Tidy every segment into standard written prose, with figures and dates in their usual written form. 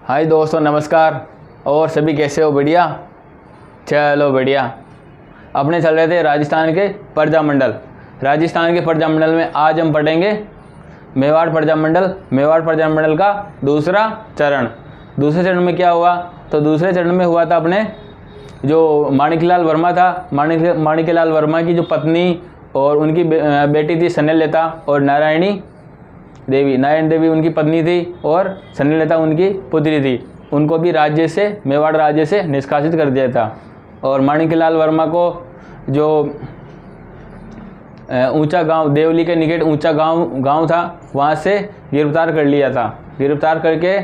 हाय दोस्तों, नमस्कार। और सभी कैसे हो? बढ़िया, चलो बढ़िया। अपने चल रहे थे राजस्थान के प्रजामंडल। राजस्थान के प्रजामंडल में आज हम पढ़ेंगे मेवाड़ प्रजामंडल। मेवाड़ प्रजामंडल का दूसरा चरण। दूसरे चरण में क्या हुआ? तो दूसरे चरण में हुआ था अपने जो माणिकलाल वर्मा था, माणिकलाल वर्मा की जो पत्नी और उनकी बेटी थी स्नेहलता, और नारायणी देवी उनकी पत्नी थी और स्नेहलता उनकी पुत्री थी। उनको भी राज्य से, मेवाड़ राज्य से निष्कासित कर दिया था। और माणिकलाल वर्मा को जो ऊंचा गांव, देवली के निकट ऊंचा गांव था, वहां से गिरफ्तार कर लिया था। गिरफ्तार करके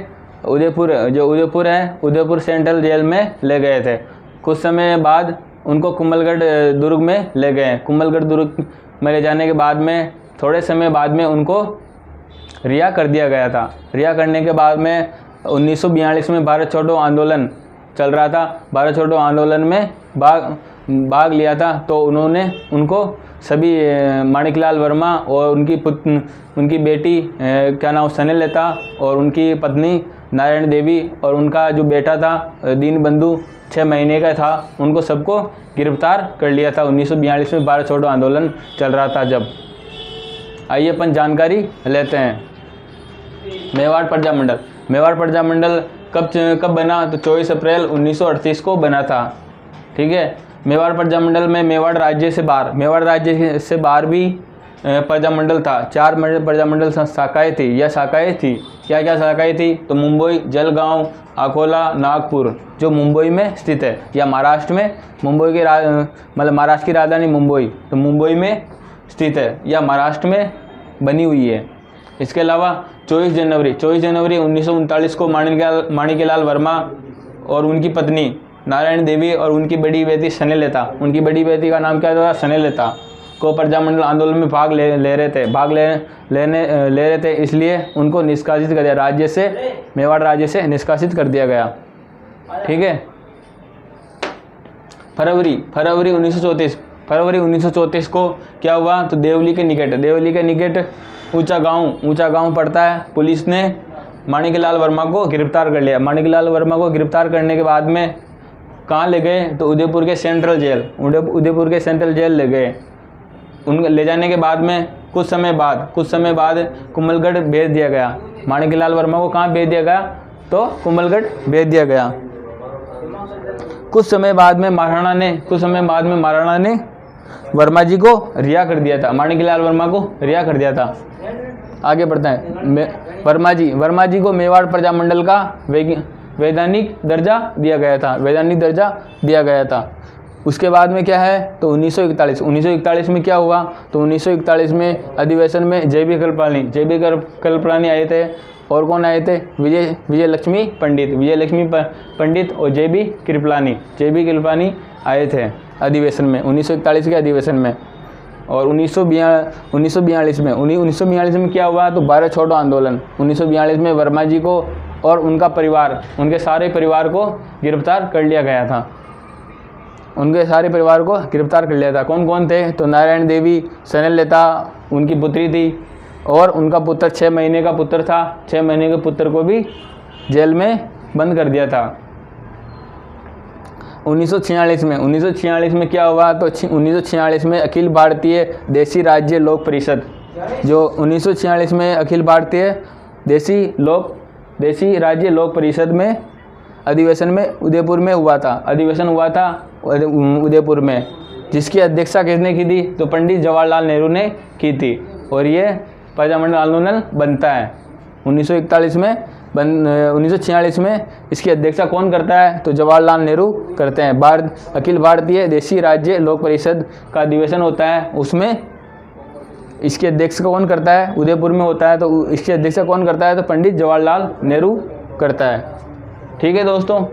उदयपुर है, उदयपुर सेंट्रल जेल में ले गए थे। कुछ समय बाद उनको कुंभलगढ़ दुर्ग में ले गए। कुंभलगढ़ दुर्ग में ले जाने के बाद में थोड़े समय बाद में उनको रिहा कर दिया गया था। रिहा करने के बाद में 1942 में भारत छोड़ो आंदोलन चल रहा था। भारत छोड़ो आंदोलन में भाग लिया था। तो उनको सभी माणिकलाल वर्मा और उनकी बेटी क्या नाम स्नेहलता और उनकी पत्नी नारायण देवी और उनका जो बेटा था दीनबंधु 6 महीने का था, उनको सबको गिरफ्तार कर लिया था 1942 में भारत छोड़ो आंदोलन चल रहा था जब। आइए अपन जानकारी लेते हैं। मेवाड़ प्रजामंडल कब बना? तो 24 अप्रैल 1938 को बना था। ठीक है। मेवाड़ प्रजामंडल में मेवाड़ राज्य से बाहर भी प्रजामंडल था। 4 प्रजामंडल शाखाएँ थी या शाखाएँ थी। क्या क्या शाखाएँ थी? तो मुंबई, जलगांव, अकोला, नागपुर, जो मुंबई में स्थित है या महाराष्ट्र में, मुंबई के मतलब महाराष्ट्र की राजधानी मुंबई, तो मुंबई में स्थित है या महाराष्ट्र में बनी हुई है। इसके अलावा 24 जनवरी 1939 को माणिकलाल वर्मा और उनकी पत्नी नारायण देवी और उनकी बड़ी बेटी स्नेहलता, उनकी बड़ी बेटी का नाम क्या था? स्नेहलता, को प्रजामंडल आंदोलन में भाग ले रहे थे, इसलिए उनको निष्कासित कर दिया राज्य से, मेवाड़ राज्य से निष्कासित कर दिया गया। ठीक है। फरवरी 1934 को क्या हुआ? तो देवली के निकट ऊंचा गांव पड़ता है। पुलिस ने माणिकलाल वर्मा को गिरफ्तार कर लिया। माणिकलाल वर्मा को गिरफ्तार करने के बाद में कहाँ ले गए? तो उदयपुर के सेंट्रल जेल ले गए। उनको ले जाने के बाद में कुछ समय बाद कुंभलगढ़ भेज दिया गया। माणिकलाल वर्मा को कहाँ भेज दिया गया? तो कुंभलगढ़ भेज दिया गया। कुछ समय बाद में महाराणा ने वर्मा जी को रिहा कर दिया था। माणिकलाल वर्मा को रिहा कर दिया था। आगे बढ़ते हैं। वर्मा जी को मेवाड़ प्रजामंडल का वैधानिक दर्जा दिया गया था। उसके बाद में क्या है? तो 1941 में क्या हुआ? तो 1941 में अधिवेशन में JB कृपलानी आए थे। और कौन आए थे? विजय लक्ष्मी पंडित और JB कृपलानी आए थे अधिवेशन में, 1941 के अधिवेशन में। और 1942 में क्या हुआ? तो भारत छोड़ो आंदोलन। 1942 में वर्मा जी को और उनके सारे परिवार को गिरफ्तार कर लिया गया था। कौन कौन थे? तो नारायण देवी, स्नेहलता उनकी पुत्री थी, और उनका पुत्र 6 महीने का पुत्र था। 6 महीने के पुत्र को भी जेल में बंद कर दिया था। 1946 में क्या हुआ? तो 1946 में अखिल भारतीय देसी राज्य लोक परिषद, जो 1946 में अखिल भारतीय देसी राज्य लोक परिषद में अधिवेशन में उदयपुर में हुआ था। उदयपुर में, जिसकी अध्यक्षता किसने की थी? तो पंडित जवाहरलाल नेहरू ने की थी। और ये प्रजामंडल आंदोलन बनता है 1946 में। इसकी अध्यक्षता कौन करता है? तो जवाहरलाल नेहरू करते हैं। अखिल भारतीय देसी राज्य लोक परिषद का अधिवेशन होता है, उसमें इसकी अध्यक्षता कौन करता है? उदयपुर में होता है। तो इसकी अध्यक्षता कौन करता है? तो पंडित जवाहरलाल नेहरू करता है। ठीक है दोस्तों।